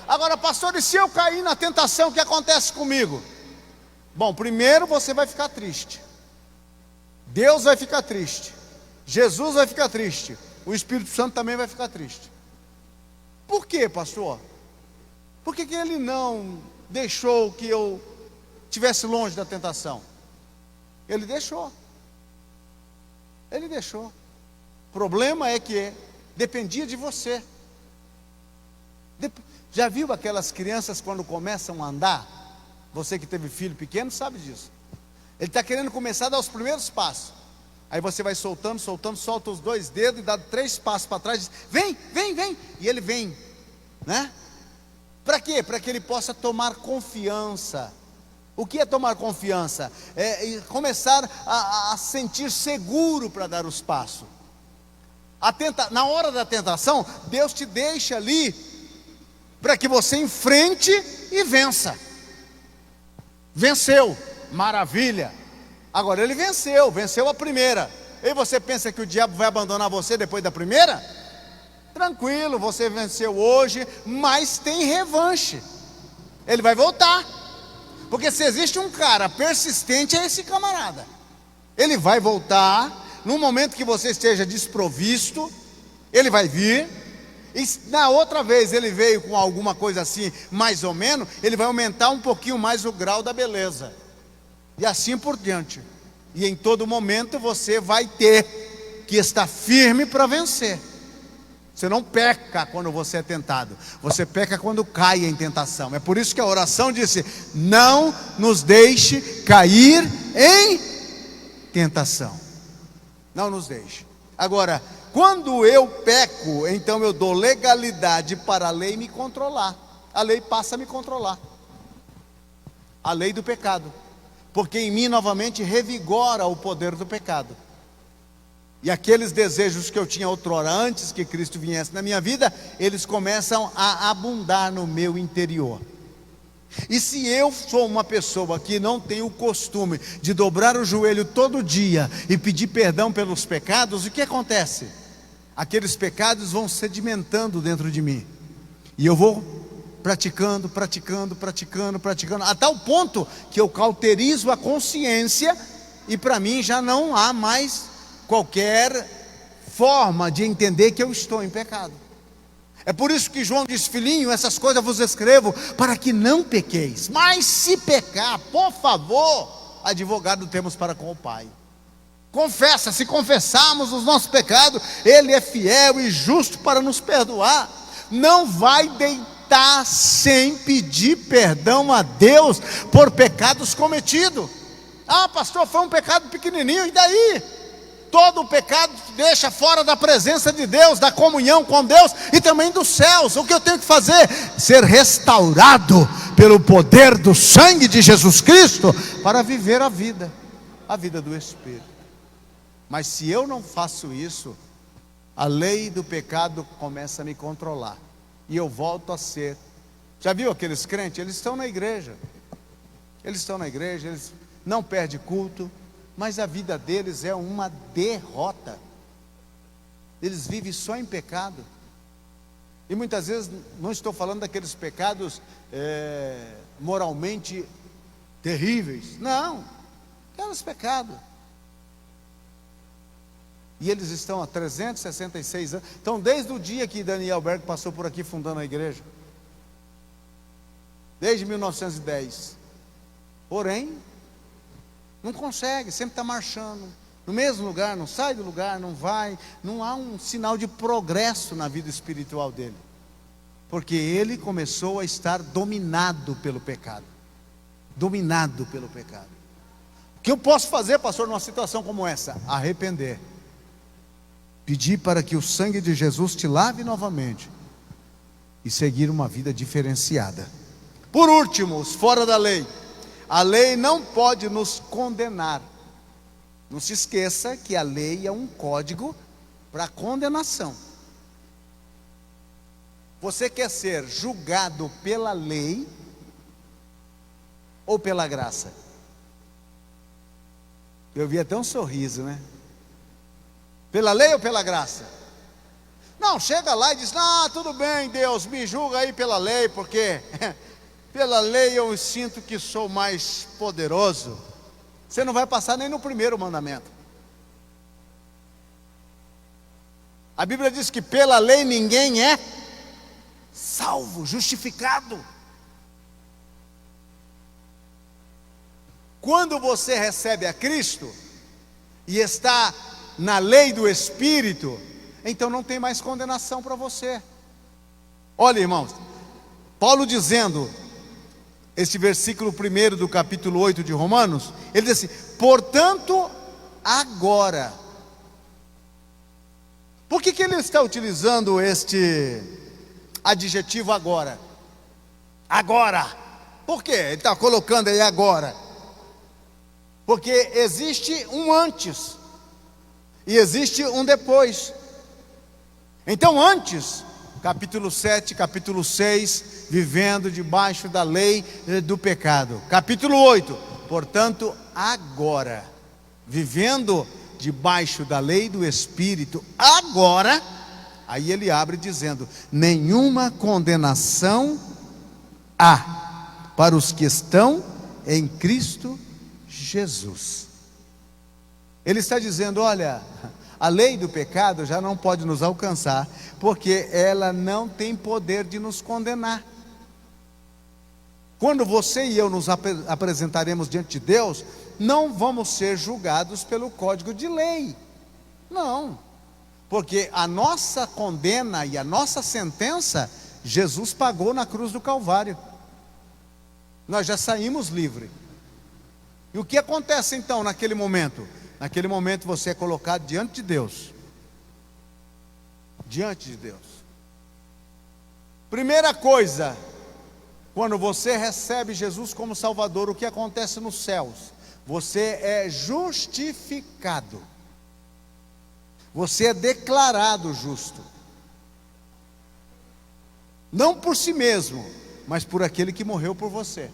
Agora, pastor, e se eu cair na tentação, o que acontece comigo? Bom, primeiro você vai ficar triste. Deus vai ficar triste, Jesus vai ficar triste, o Espírito Santo também vai ficar triste. Por quê, pastor? Por que ele não deixou que eu estivesse longe da tentação? Ele deixou. O problema é que dependia de você. Já viu aquelas crianças quando começam a andar? Você que teve filho pequeno sabe disso. Ele está querendo começar a dar os primeiros passos. Aí você vai soltando, solta os 2 dedos e dá 3 passos para trás e diz: vem, vem, vem. E ele vem, né? Para quê? Para que ele possa tomar confiança. O que é tomar confiança? É começar a sentir seguro para dar os passos. Na hora da tentação, Deus te deixa ali para que você enfrente e vença. Venceu. Maravilha. Agora ele venceu a primeira. E você pensa que o diabo vai abandonar você depois da primeira? tranquilo, você venceu hoje, mas tem revanche. Ele vai voltar. Porque se existe um cara persistente, é esse camarada. Ele vai voltar, no momento que você esteja desprovisto, ele vai vir. E na outra vez ele veio com alguma coisa assim, mais ou menos, ele vai aumentar um pouquinho mais o grau da beleza. E assim por diante. E em todo momento você vai ter que estar firme para vencer. Você não peca quando você é tentado, você peca quando cai em tentação. É por isso que a oração disse: não nos deixe cair em tentação. Não nos deixe. Agora, quando eu peco, então eu dou legalidade para a lei me controlar. A lei passa a me controlar. A lei do pecado. Porque em mim novamente revigora o poder do pecado. E aqueles desejos que eu tinha outrora, antes que Cristo viesse na minha vida, eles começam a abundar no meu interior. E se eu sou uma pessoa que não tem o costume de dobrar o joelho todo dia e pedir perdão pelos pecados, o que acontece? Aqueles pecados vão sedimentando dentro de mim. E eu vou praticando, a tal ponto que eu cauterizo a consciência e para mim já não há mais qualquer forma de entender que eu estou em pecado. É por isso que João diz: filhinho, essas coisas vos escrevo para que não pequeis. Mas se pecar, por favor, advogado temos para com o Pai. Confessa, se confessarmos os nossos pecados, Ele é fiel e justo para nos perdoar. Não vai deitar sem pedir perdão a Deus por pecados cometidos. Ah, pastor, foi um pecado pequenininho, e daí? Todo o pecado deixa fora da presença de Deus, da comunhão com Deus e também dos céus. O que eu tenho que fazer? Ser restaurado pelo poder do sangue de Jesus Cristo para viver a vida do Espírito. Mas se eu não faço isso, a lei do pecado começa a me controlar e eu volto a ser. Já viu aqueles crentes? Eles estão na igreja, eles não perdem culto, mas a vida deles é uma derrota. Eles vivem só em pecado. E muitas vezes não estou falando daqueles pecados moralmente terríveis. Não, aqueles pecados. E eles estão há 366 anos. Então desde o dia que Daniel Berg passou por aqui fundando a igreja, desde 1910. Porém, não consegue, sempre está marchando no mesmo lugar, não sai do lugar, não vai, não há um sinal de progresso na vida espiritual dele, porque ele começou a estar dominado pelo pecado. O que eu posso fazer, pastor, numa situação como essa? Arrepender, pedir para que o sangue de Jesus te lave novamente e seguir uma vida diferenciada. Por último, os fora da lei. A lei não pode nos condenar. Não se esqueça que a lei é um código para condenação. Você quer ser julgado pela lei ou pela graça? Eu vi até um sorriso, né? Pela lei ou pela graça? Não, chega lá e diz: ah, tudo bem, Deus, me julga aí pela lei, porque pela lei eu sinto que sou mais poderoso. Você não vai passar nem no primeiro mandamento. A Bíblia diz que pela lei ninguém é salvo, justificado. Quando você recebe a Cristo e está na lei do Espírito, então não tem mais condenação para você. Olha, irmãos, Paulo dizendo, este versículo 1 do capítulo 8 de Romanos, ele diz assim: portanto, agora. Por que ele está utilizando este adjetivo agora? Agora. Por quê? Ele está colocando aí agora. Porque existe um antes e existe um depois. Então antes, capítulo 7, capítulo 6, vivendo debaixo da lei do pecado. Capítulo 8, portanto agora, vivendo debaixo da lei do Espírito, agora Aí ele abre dizendo: nenhuma condenação há para os que estão em Cristo Jesus. Ele está dizendo: olha, a lei do pecado já não pode nos alcançar, porque ela não tem poder de nos condenar. Quando você e eu nos apresentaremos diante de Deus, não vamos ser julgados pelo código de lei, não, porque a nossa condena e a nossa sentença, Jesus pagou na cruz do Calvário. Nós já saímos livres. E o que acontece então naquele momento? Naquele momento você é colocado diante de Deus. Diante de Deus. Primeira coisa, quando você recebe Jesus como Salvador, o que acontece nos céus? Você é justificado. Você é declarado justo. Não por si mesmo, mas por aquele que morreu por você.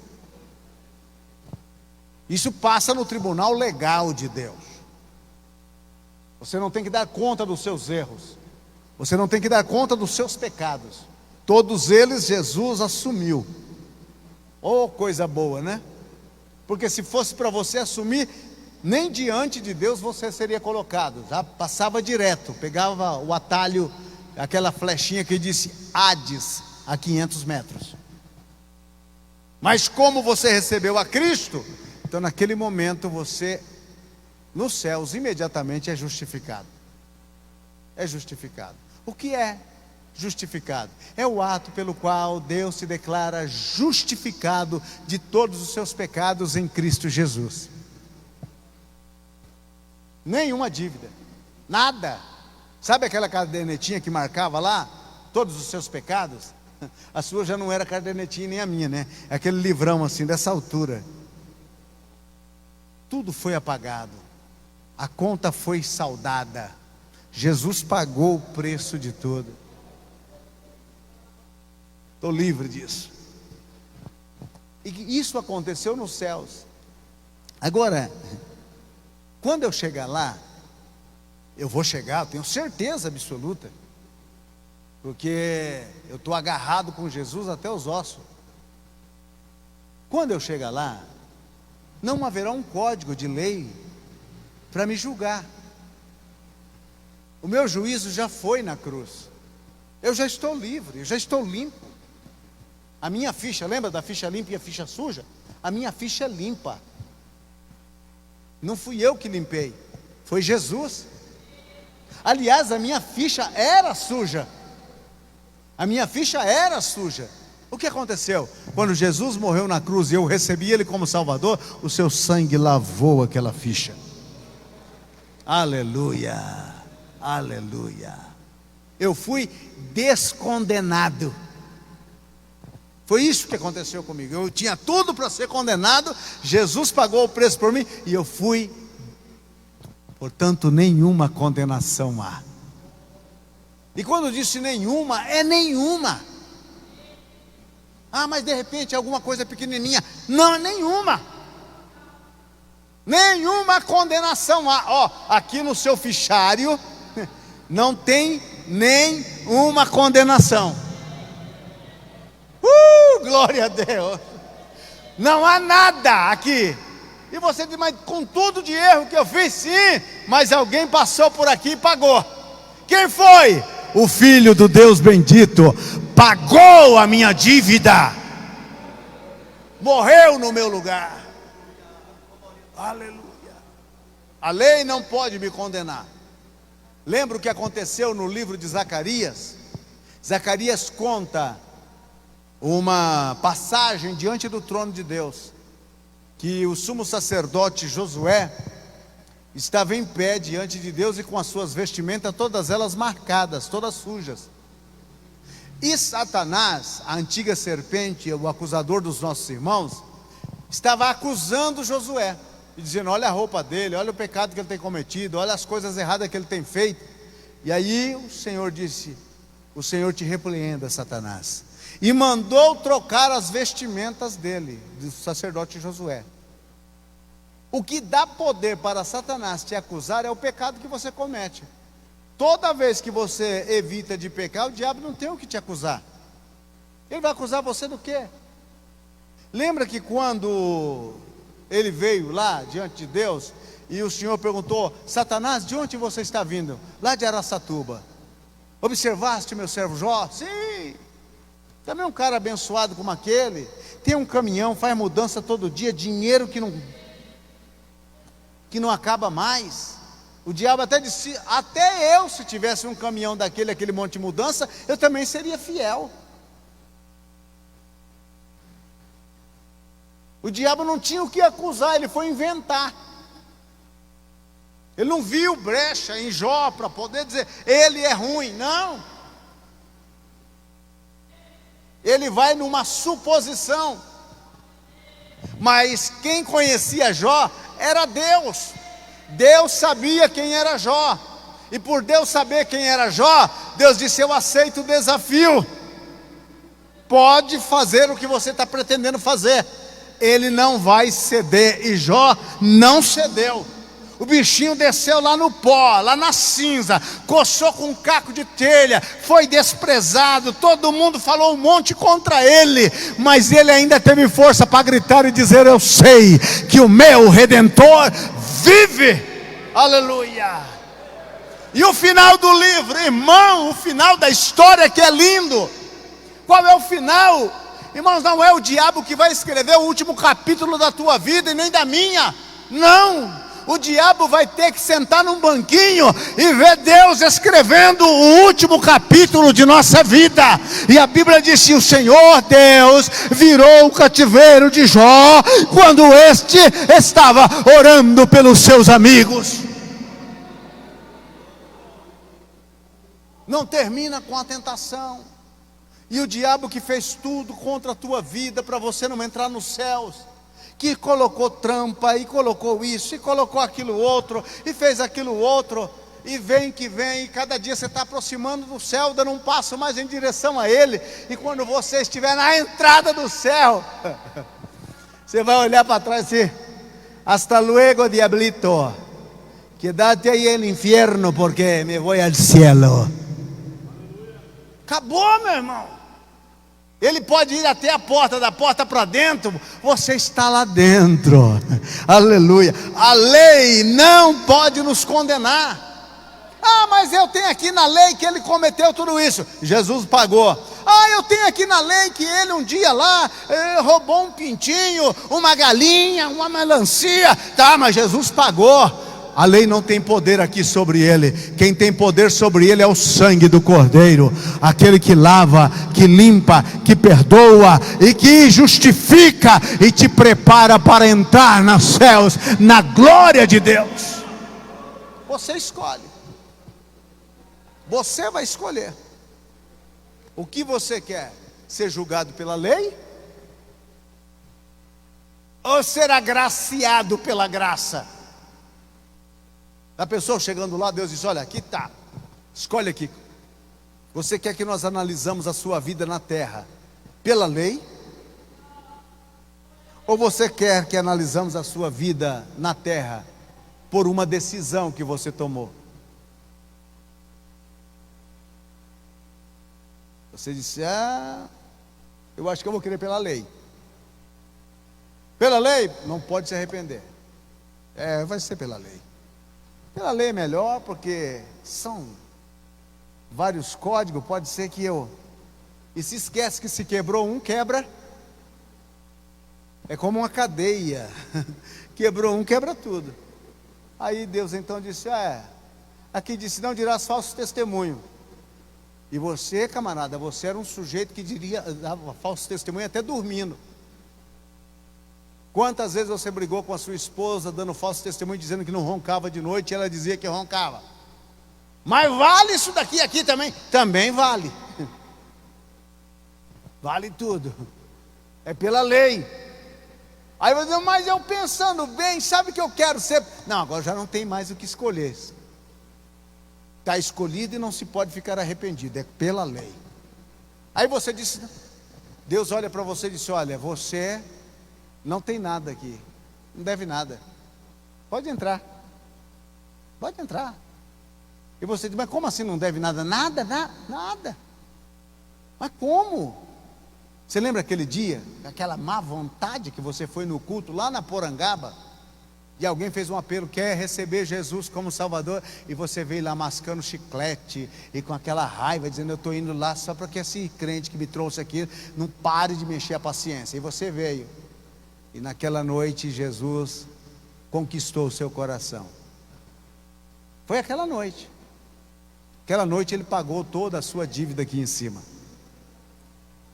Isso passa no tribunal legal de Deus. Você não tem que dar conta dos seus erros. Você não tem que dar conta dos seus pecados. Todos eles Jesus assumiu. Oh, coisa boa, né? Porque se fosse para você assumir, nem diante de Deus você seria colocado. Já passava direto, pegava o atalho, aquela flechinha que disse Hades, a 500 metros. Mas como você recebeu a Cristo, então naquele momento você, nos céus, imediatamente é justificado. É justificado. O que é justificado? É o ato pelo qual Deus se declara justificado de todos os seus pecados em Cristo Jesus. Nenhuma dívida, nada. Sabe aquela cadernetinha que marcava lá todos os seus pecados? A sua já não era cadernetinha nem a minha, né? É aquele livrão assim, dessa altura. Tudo foi apagado. A conta foi saldada. Jesus pagou o preço de tudo. Estou livre disso. E isso aconteceu nos céus. Agora, quando eu chegar lá, eu vou chegar, eu tenho certeza absoluta, porque eu estou agarrado com Jesus até os ossos. Quando eu chegar lá, não haverá um código de lei para me julgar. O meu juízo já foi na cruz. Eu já estou livre, eu já estou limpo. A minha ficha, lembra da ficha limpa e a ficha suja? A minha ficha é limpa. Não fui eu que limpei, foi Jesus. Aliás, a minha ficha era suja. A minha ficha era suja. O que aconteceu? Quando Jesus morreu na cruz e eu recebi Ele como Salvador, o seu sangue lavou aquela ficha. Aleluia, aleluia. Eu fui descondenado. Foi isso que aconteceu comigo. Eu tinha tudo para ser condenado. Jesus pagou o preço por mim e eu fui. Portanto, nenhuma condenação há. E quando disse nenhuma, é nenhuma. Ah, mas de repente alguma coisa pequenininha. Não, nenhuma. Nenhuma condenação há. Ó, aqui no seu fichário não tem nenhuma condenação. Glória a Deus. Não há nada aqui. E você diz, mas com tudo de erro que eu fiz, sim, mas alguém passou por aqui e pagou. Quem foi? O Filho do Deus bendito pagou a minha dívida. Morreu no meu lugar. Aleluia. A lei não pode me condenar. Lembra o que aconteceu no livro de Zacarias? Zacarias conta uma passagem diante do trono de Deus, que o sumo sacerdote Josué estava em pé diante de Deus e com as suas vestimentas todas elas marcadas, todas sujas. E Satanás, a antiga serpente, o acusador dos nossos irmãos, estava acusando Josué e dizendo: olha a roupa dele, olha o pecado que ele tem cometido, olha as coisas erradas que ele tem feito. E aí o Senhor disse: o Senhor te repreenda, Satanás. E mandou trocar as vestimentas dele, do sacerdote Josué. O que dá poder para Satanás te acusar é o pecado que você comete. Toda vez que você evita de pecar, o diabo não tem o que te acusar. Ele vai acusar você do quê? Lembra que quando ele veio lá diante de Deus, e o Senhor perguntou: Satanás, de onde você está vindo? Lá de Araçatuba. Observaste meu servo Jó? Sim. Também um cara abençoado como aquele, tem um caminhão, faz mudança todo dia, dinheiro que não acaba mais. O diabo até disse: até eu, se tivesse um caminhão daquele, aquele monte de mudança, eu também seria fiel. O diabo não tinha o que acusar, ele foi inventar. Ele não viu brecha em Jó para poder dizer, ele é ruim, não. Ele vai numa suposição. Mas quem conhecia Jó era Deus. Deus sabia quem era Jó. E por Deus saber quem era Jó, Deus disse: eu aceito o desafio. Pode fazer o que você está pretendendo fazer. Ele não vai ceder. E Jó não cedeu. O bichinho desceu lá no pó, lá na cinza, coçou com um caco de telha, foi desprezado, todo mundo falou um monte contra ele, mas ele ainda teve força para gritar e dizer: eu sei que o meu Redentor vive. Aleluia. E o final do livro, irmão, o final da história que é lindo. Qual é o final? Irmãos, não é o diabo que vai escrever o último capítulo da tua vida e nem da minha. Não. O diabo vai ter que sentar num banquinho e ver Deus escrevendo o último capítulo de nossa vida. E a Bíblia diz que o Senhor Deus virou o cativeiro de Jó quando este estava orando pelos seus amigos. Não termina com a tentação. E o diabo que fez tudo contra a tua vida para você não entrar nos céus, que colocou trampa, e colocou isso, e colocou aquilo outro, e fez aquilo outro, e vem que vem, e cada dia você está aproximando do céu, dando um passo mais em direção a Ele, e quando você estiver na entrada do céu, você vai olhar para trás e hasta luego diablito, quédate aí no infierno, porque me voy al cielo. Acabou, meu irmão. Ele pode ir até a porta, da porta para dentro, você está lá dentro. Aleluia. A lei não pode nos condenar. Ah, mas eu tenho aqui na lei que ele cometeu tudo isso. Jesus pagou. Ah, eu tenho aqui na lei que ele um dia lá roubou um pintinho, uma galinha, uma melancia. Tá, mas Jesus pagou. A lei não tem poder aqui sobre ele. Quem tem poder sobre ele é o sangue do Cordeiro, aquele que lava, que limpa, que perdoa e que justifica e te prepara para entrar nos céus, na glória de Deus. Você escolhe. Você vai escolher. O que você quer? Ser julgado pela lei? Ou ser agraciado pela graça? A pessoa chegando lá, Deus diz: olha, aqui está, escolhe aqui. Você quer que nós analisamos a sua vida na terra pela lei? Ou você quer que analisamos a sua vida na terra por uma decisão que você tomou? Você disse: eu acho que eu vou querer pela lei. Pela lei, não pode se arrepender. Vai ser pela lei. Pela lei é melhor, porque são vários códigos, pode ser que e se esquece que se quebrou um, quebra. É como uma cadeia. Quebrou um, quebra tudo. Aí Deus então disse: aqui disse: não dirás falso testemunho. E você, camarada, você era um sujeito que dava falso testemunho até dormindo. Quantas vezes você brigou com a sua esposa, dando falso testemunho, dizendo que não roncava de noite, e ela dizia que roncava? Mas vale isso daqui aqui também? Também vale. Vale tudo. É pela lei. Aí você diz: mas eu pensando bem, sabe que eu quero ser... Não, agora já não tem mais o que escolher. Está escolhido e não se pode ficar arrependido. É pela lei. Aí você disse... Deus olha para você e disse: olha, você... não tem nada aqui, não deve nada, pode entrar, E você diz, mas como assim não deve nada? Nada. Mas como? Você lembra aquele dia, aquela má vontade que você foi no culto lá na Porangaba, e alguém fez um apelo, quer receber Jesus como Salvador, e você veio lá mascando chiclete, e com aquela raiva, dizendo, eu estou indo lá só para que esse crente que me trouxe aqui, não pare de mexer a paciência. E você veio, e naquela noite Jesus conquistou o seu coração. Foi aquela noite ele pagou toda a sua dívida aqui em cima.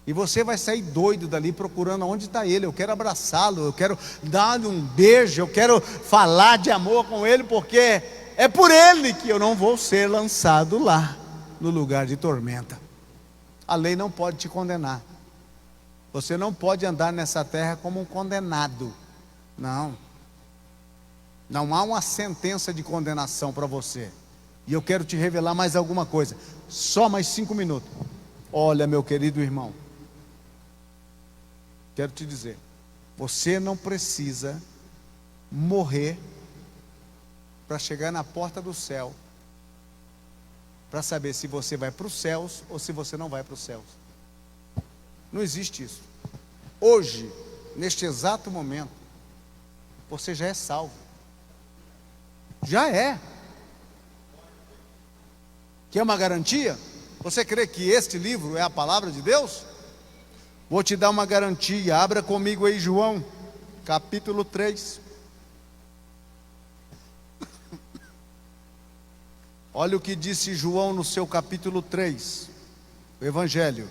E você vai sair doido dali procurando onde está ele. Eu quero abraçá-lo, eu quero dar-lhe um beijo, eu quero falar de amor com ele, porque é por ele que eu não vou ser lançado lá, no lugar de tormenta. A lei não pode te condenar. Você não pode andar nessa terra como um condenado. Não há uma sentença de condenação para você. E eu quero te revelar mais alguma coisa. Só mais 5 minutos. Olha, meu querido irmão, quero te dizer, você não precisa morrer para chegar na porta do céu, para saber se você vai para os céus ou se você não vai para os céus. Não existe isso. Hoje, neste exato momento, você já é salvo. Já é. Quer uma garantia? Você crê que este livro é a palavra de Deus? Vou te dar uma garantia. Abra comigo aí João, capítulo 3. Olha o que disse João no seu capítulo 3, o Evangelho,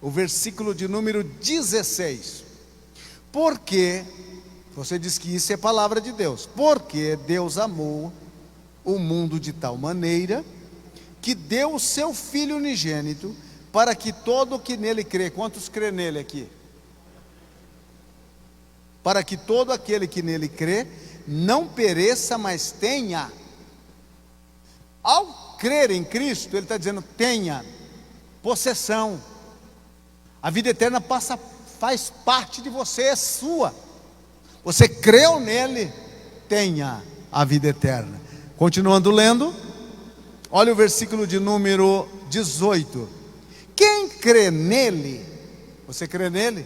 o versículo de número 16. Porque, você diz que isso é palavra de Deus. Porque Deus amou o mundo de tal maneira que deu o seu Filho unigênito, para que todo o que nele crê, quantos crê nele aqui? Para que todo aquele que nele crê, não pereça, mas tenha. Ao crer em Cristo, ele está dizendo, tenha possessão. A vida eterna faz parte de você, é sua. Você creu nele, tenha a vida eterna. Continuando lendo, olha o versículo de número 18. Quem crê nele, você crê nele?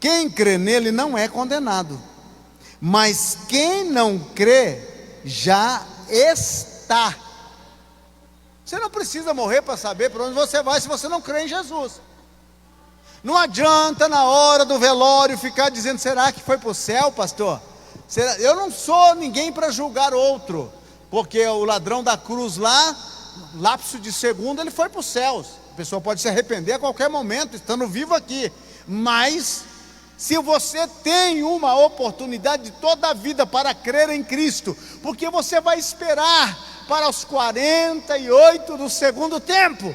Quem crê nele não é condenado, mas quem não crê já está. Você não precisa morrer para saber para onde você vai se você não crê em Jesus. Não adianta na hora do velório ficar dizendo, será que foi para o céu, pastor? Eu não sou ninguém para julgar outro, porque o ladrão da cruz lá, lapso de segundo, ele foi para os céus. A pessoa pode se arrepender a qualquer momento, estando vivo aqui. Mas, se você tem uma oportunidade de toda a vida para crer em Cristo, porque você vai esperar para os 48 do segundo tempo.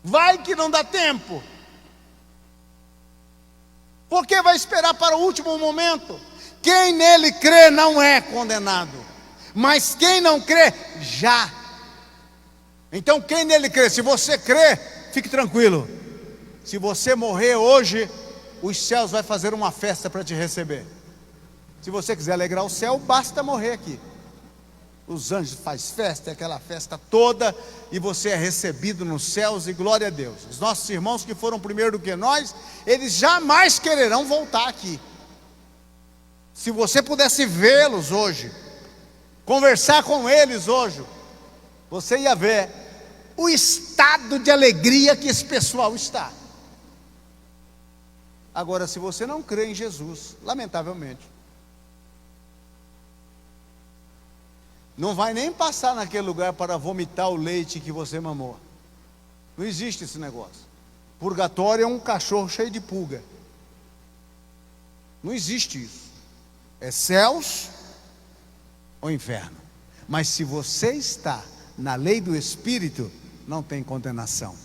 Vai que não dá tempo. Porque vai esperar para o último momento. Quem nele crê não é condenado, mas quem não crê, já. Então quem nele crê, se você crê, fique tranquilo. Se você morrer hoje, os céus vai fazer uma festa para te receber. Se você quiser alegrar o céu, basta morrer aqui. Os anjos fazem festa, aquela festa toda, e você é recebido nos céus, e glória a Deus. Os nossos irmãos que foram primeiro do que nós, eles jamais quererão voltar aqui. Se você pudesse vê-los hoje, conversar com eles hoje, você ia ver o estado de alegria que esse pessoal está. Agora, se você não crê em Jesus, lamentavelmente, não vai nem passar naquele lugar para vomitar o leite que você mamou. Não existe esse negócio. Purgatório é um cachorro cheio de pulga. Não existe isso. É céus ou inferno. Mas se você está na lei do Espírito, não tem condenação.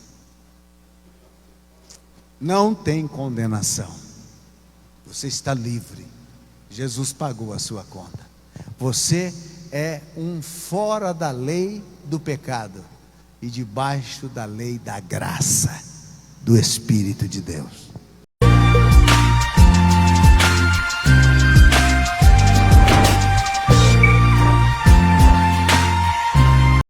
Não tem condenação. Você está livre. Jesus pagou a sua conta. Você é um fora da lei do pecado e debaixo da lei da graça do Espírito de Deus.